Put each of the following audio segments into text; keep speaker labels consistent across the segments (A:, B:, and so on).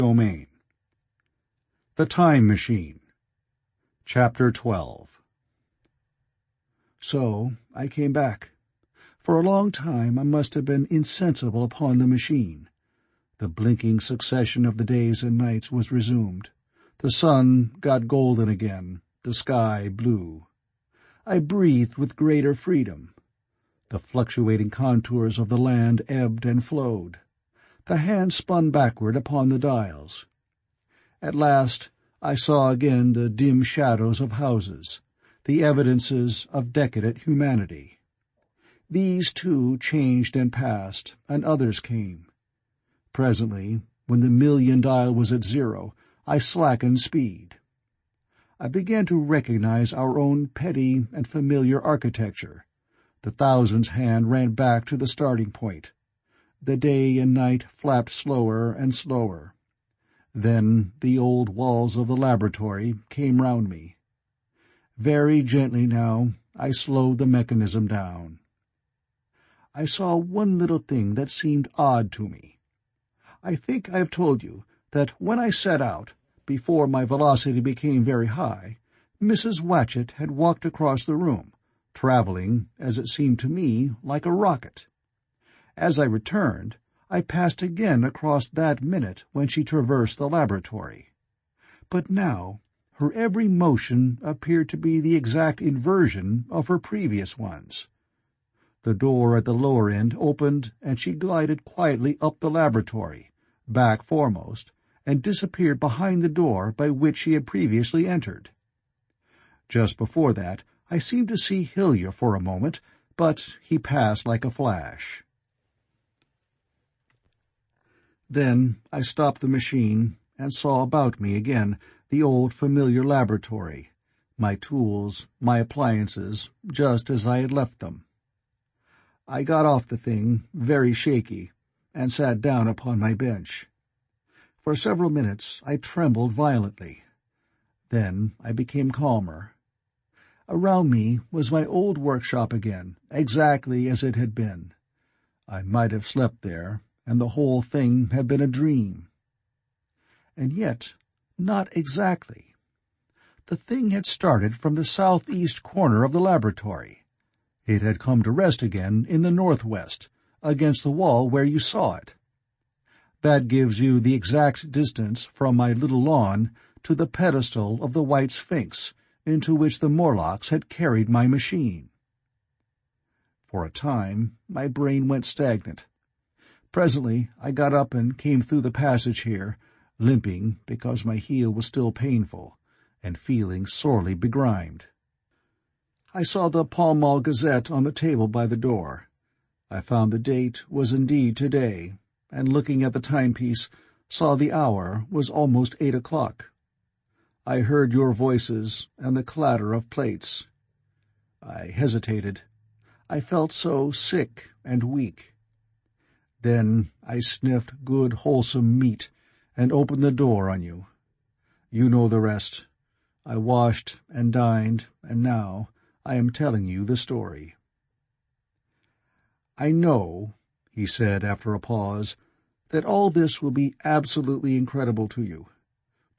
A: Domain. The Time Machine. Chapter 12. So, I came back. For a long time I must have been insensible upon the machine. The blinking succession of the days and nights was resumed. The sun got golden again, the sky blue. I breathed with greater freedom. The fluctuating contours of the land ebbed and flowed. The hand spun backward upon the dials. At last I saw again the dim shadows of houses, the evidences of decadent humanity. These too changed and passed, and others came. Presently, when the million dial was at zero, I slackened speed. I began to recognize our own petty and familiar architecture. The thousand's hand ran back to the starting point. The day and night flapped slower and slower. Then the old walls of the laboratory came round me. Very gently now I slowed the mechanism down. I saw one little thing that seemed odd to me. I think I have told you that when I set out, before my velocity became very high, Mrs. Watchett had walked across the room, travelling, as it seemed to me, like a rocket. As I returned, I passed again across that minute when she traversed the laboratory. But now her every motion appeared to be the exact inversion of her previous ones. The door at the lower end opened, and she glided quietly up the laboratory, back foremost, and disappeared behind the door by which she had previously entered. Just before that I seemed to see Hillier for a moment, but he passed like a flash. Then I stopped the machine and saw about me again the old familiar laboratory, my tools, my appliances, just as I had left them. I got off the thing, very shaky, and sat down upon my bench. For several minutes I trembled violently. Then I became calmer. Around me was my old workshop again, exactly as it had been. I might have slept there, and the whole thing had been a dream. And yet, not exactly. The thing had started from the southeast corner of the laboratory. It had come to rest again in the northwest, against the wall where you saw it. That gives you the exact distance from my little lawn to the pedestal of the White Sphinx, into which the Morlocks had carried my machine. For a time my brain went stagnant. Presently I got up and came through the passage here, limping because my heel was still painful, and feeling sorely begrimed. I saw the Pall Mall Gazette on the table by the door. I found the date was indeed today, and looking at the timepiece, saw the hour was almost 8 o'clock. I heard your voices and the clatter of plates. I hesitated. I felt so sick and weak. Then I sniffed good wholesome meat and opened the door on you. You know the rest. I washed and dined, and now I am telling you the story. I know, he said after a pause, that all this will be absolutely incredible to you.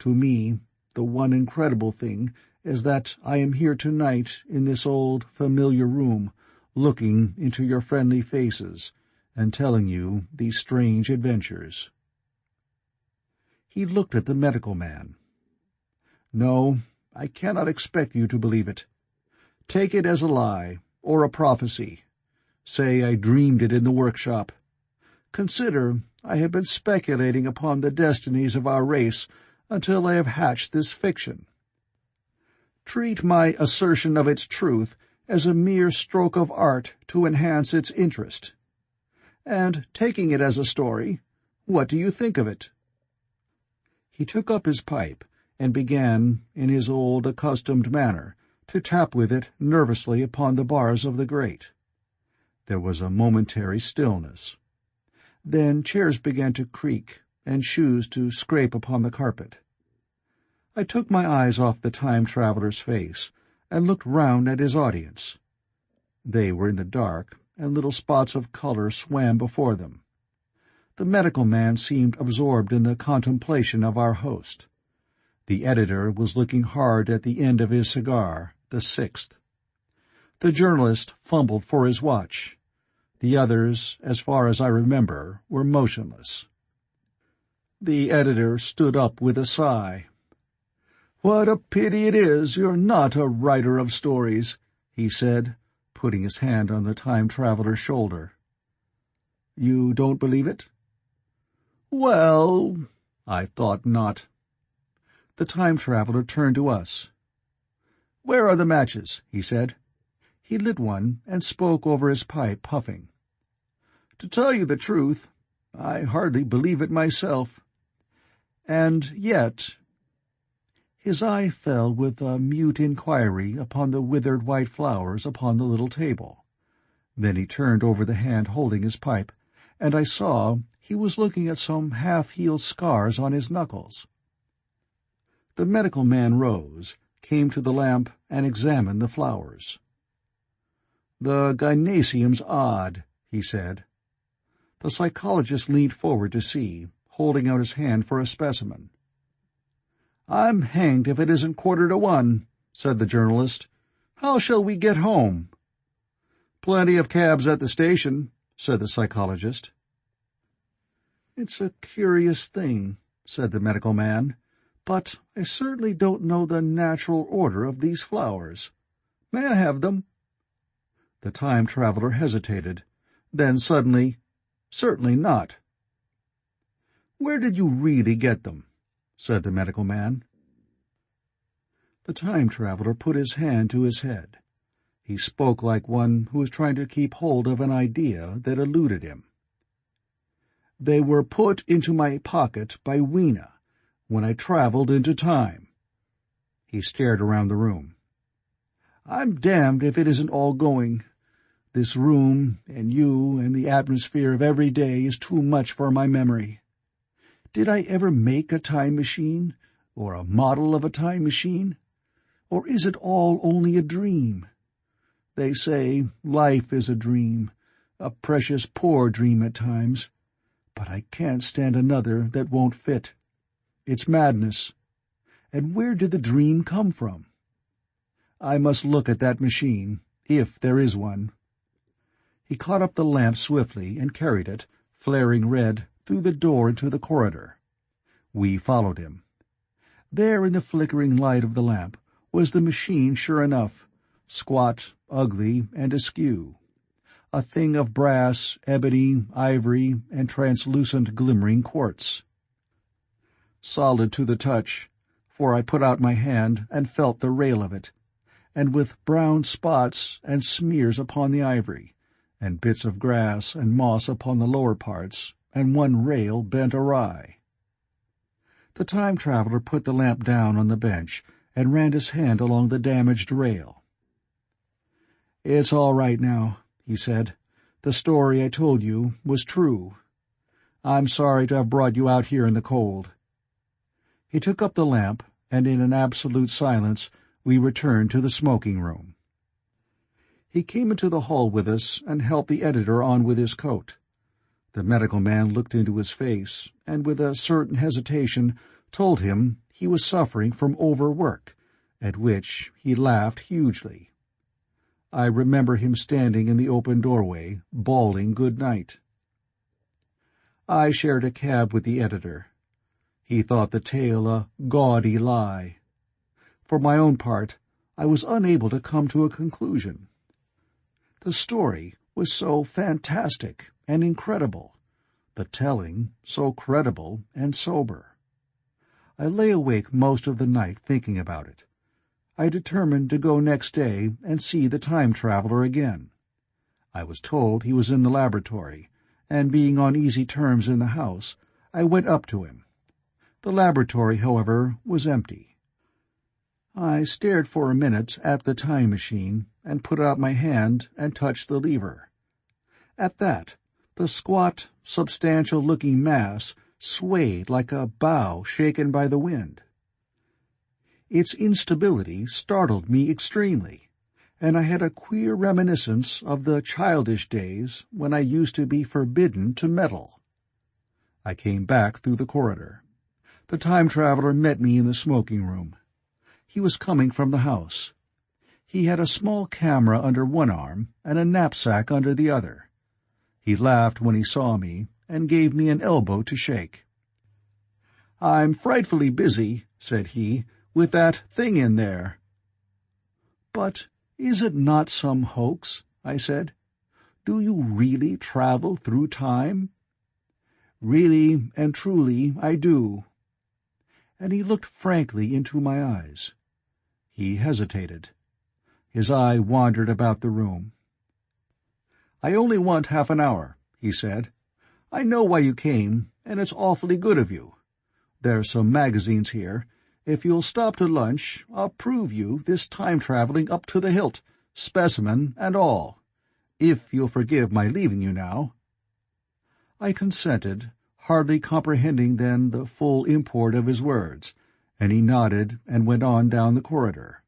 A: To me, the one incredible thing is that I am here tonight in this old, familiar room, looking into your friendly faces and telling you these strange adventures. He looked at the medical man. No, I cannot expect you to believe it. Take it as a lie, or a prophecy. Say I dreamed it in the workshop. Consider I have been speculating upon the destinies of our race until I have hatched this fiction. Treat my assertion of its truth as a mere stroke of art to enhance its interest. And, taking it as a story, what do you think of it?" He took up his pipe and began, in his old accustomed manner, to tap with it nervously upon the bars of the grate. There was a momentary stillness. Then chairs began to creak, and shoes to scrape upon the carpet. I took my eyes off the time-traveler's face, and looked round at his audience. They were in the dark, and little spots of colour swam before them. The The medical man seemed absorbed in the contemplation of our host. The editor was looking hard at the end of his cigar, the sixth. The journalist fumbled for his watch. The others, as far as I remember, were motionless. The editor stood up with a sigh. "What a pity it is you're not a writer of stories," he said, putting his hand on the time-traveler's shoulder. "You don't believe it?" "Well, I thought not." The time-traveler turned to us. "Where are the matches?" he said. He lit one and spoke over his pipe, puffing. "To tell you the truth, I hardly believe it myself. And yet—" His eye fell with a mute inquiry upon the withered white flowers upon the little table. Then he turned over the hand holding his pipe, and I saw he was looking at some half-healed scars on his knuckles. The medical man rose, came to the lamp, and examined the flowers. "The gynaeceum's odd," he said. The psychologist leaned forward to see, holding out his hand for a specimen. "I'm hanged if it isn't 1:45, said the journalist. "How shall we get home?" "Plenty of cabs at the station," said the psychologist. "It's a curious thing," said the medical man, "but I certainly don't know the natural order of these flowers. May I have them?" The time-traveler hesitated. Then suddenly, "Certainly not." "Where did you really get them?" said the medical man. The time-traveler put his hand to his head. He spoke like one who was trying to keep hold of an idea that eluded him. "They were put into my pocket by Weena when I traveled into time." He stared around the room. "I'm damned if it isn't all going. This room, and you, and the atmosphere of every day is too much for my memory. Did I ever make a time machine, or a model of a time machine? Or is it all only a dream? They say life is a dream, a precious poor dream at times, but I can't stand another that won't fit. It's madness. And where did the dream come from? I must look at that machine, if there is one." He caught up the lamp swiftly and carried it, flaring red, through the door into the corridor. We followed him. There in the flickering light of the lamp was the machine sure enough, squat, ugly, and askew. A thing of brass, ebony, ivory, and translucent glimmering quartz. Solid to the touch, for I put out my hand and felt the rail of it, and with brown spots and smears upon the ivory, and bits of grass and moss upon the lower parts, and one rail bent awry. The time-traveler put the lamp down on the bench and ran his hand along the damaged rail. "It's all right now," he said. "The story I told you was true. I'm sorry to have brought you out here in the cold." He took up the lamp, and in an absolute silence we returned to the smoking room. He came into the hall with us and helped the editor on with his coat. The medical man looked into his face, and with a certain hesitation told him he was suffering from overwork, at which he laughed hugely. I remember him standing in the open doorway, bawling good night. I shared a cab with the editor. He thought the tale a gaudy lie. For my own part, I was unable to come to a conclusion. The story was so fantastic and incredible, the telling so credible and sober. I lay awake most of the night thinking about it. I determined to go next day and see the time-traveler again. I was told he was in the laboratory, and being on easy terms in the house, I went up to him. The laboratory, however, was empty. I stared for a minute at the time machine, and put out my hand and touched the lever. At that, the squat, substantial-looking mass swayed like a bough shaken by the wind. Its instability startled me extremely, and I had a queer reminiscence of the childish days when I used to be forbidden to meddle. I came back through the corridor. The time traveler met me in the smoking room. He was coming from the house. He had a small camera under one arm and a knapsack under the other. He laughed when he saw me and gave me an elbow to shake. "I'm frightfully busy," said he, "with that thing in there." "But is it not some hoax?" I said. "Do you really travel through time?" "Really and truly I do." And he looked frankly into my eyes. He hesitated. His eye wandered about the room. "I only want half an hour," he said. "I know why you came, and it's awfully good of you. There's some magazines here. If you'll stop to lunch, I'll prove you this time-traveling up to the hilt, specimen and all. If you'll forgive my leaving you now." I consented, hardly comprehending then the full import of his words, and he nodded and went on down the corridor.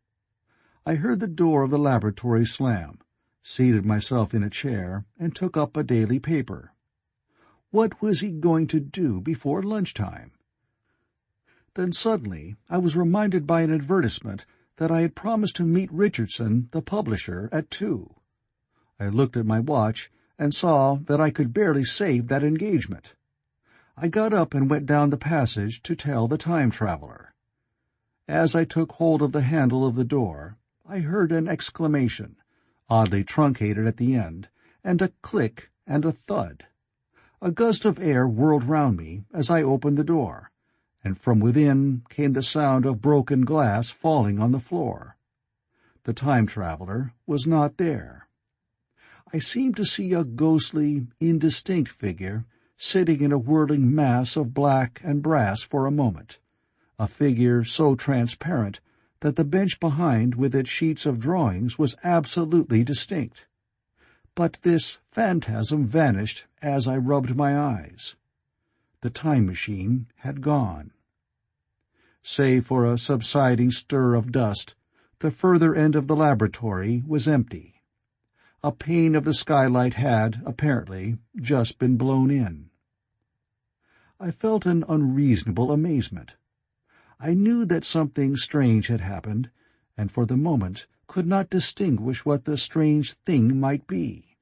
A: I heard the door of the laboratory slam, seated myself in a chair, and took up a daily paper. What was he going to do before lunchtime? Then suddenly I was reminded by an advertisement that I had promised to meet Richardson, the publisher, at 2. I looked at my watch and saw that I could barely save that engagement. I got up and went down the passage to tell the time traveler. As I took hold of the handle of the door, I heard an exclamation, oddly truncated at the end, and a click and a thud. A gust of air whirled round me as I opened the door, and from within came the sound of broken glass falling on the floor. The time traveler was not there. I seemed to see a ghostly, indistinct figure sitting in a whirling mass of black and brass for a moment, a figure so transparent that the bench behind with its sheets of drawings was absolutely distinct. But this phantasm vanished as I rubbed my eyes. The time machine had gone. Save for a subsiding stir of dust, the further end of the laboratory was empty. A pane of the skylight had, apparently, just been blown in. I felt an unreasonable amazement. I knew that something strange had happened, and for the moment could not distinguish what the strange thing might be.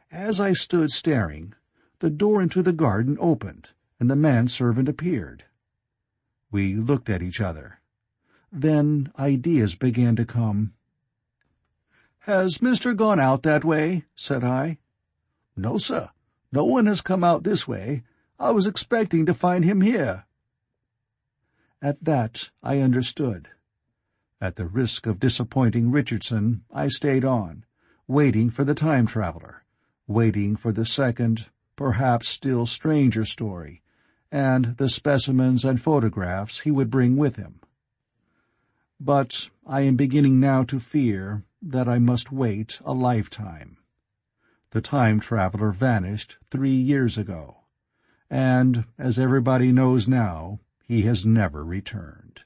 A: As I stood staring, the door into the garden opened, and the manservant appeared. We looked at each other. Then ideas began to come. "Has Mr. gone out that way?" said I. "No, sir. No one has come out this way. I was expecting to find him here." At that I understood. At the risk of disappointing Richardson, I stayed on, waiting for the time traveler, waiting for the second, perhaps still stranger story, and the specimens and photographs he would bring with him. But I am beginning now to fear that I must wait a lifetime. The time traveler vanished 3 years ago, and, as everybody knows now, he has never returned.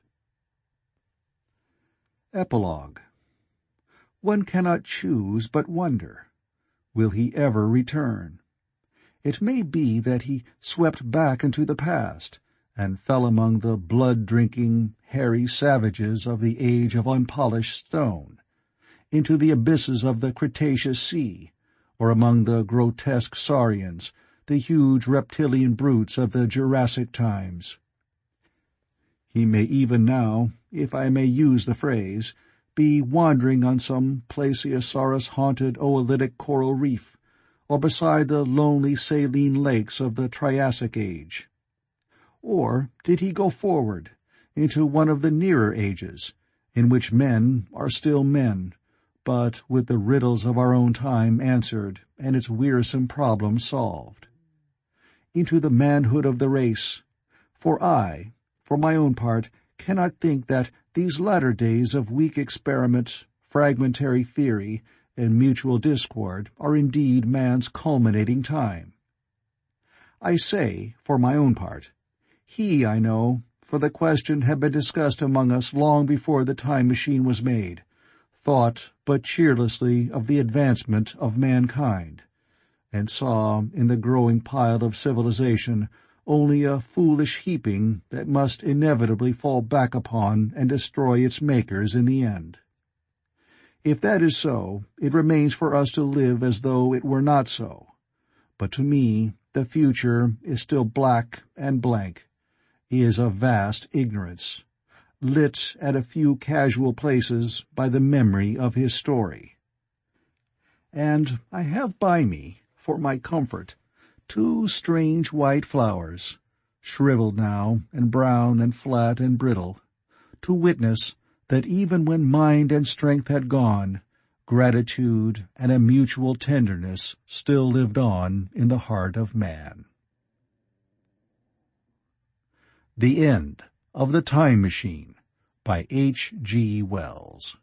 A: Epilogue. One cannot choose but wonder. Will he ever return? It may be that he swept back into the past, and fell among the blood-drinking, hairy savages of the age of unpolished stone, into the abysses of the Cretaceous Sea, or among the grotesque saurians, the huge reptilian brutes of the Jurassic times. He may even now, if I may use the phrase, be wandering on some plesiosaurus-haunted oolitic coral reef, or beside the lonely saline lakes of the Triassic Age. Or did he go forward, into one of the nearer ages, in which men are still men, but with the riddles of our own time answered and its wearisome problems solved? Into the manhood of the race, for I, for my own part, cannot think that these latter days of weak experiment, fragmentary theory, and mutual discord are indeed man's culminating time. I say, for my own part, he, I know, for the question had been discussed among us long before the time machine was made, thought but cheerlessly of the advancement of mankind, and saw in the growing pile of civilization only a foolish heaping that must inevitably fall back upon and destroy its makers in the end. If that is so, it remains for us to live as though it were not so. But to me, the future is still black and blank, is a vast ignorance, lit at a few casual places by the memory of his story. And I have by me, for my comfort, 2 strange white flowers, shriveled now and brown and flat and brittle, to witness that even when mind and strength had gone, gratitude and a mutual tenderness still lived on in the heart of man. The End of the Time Machine by H. G. Wells.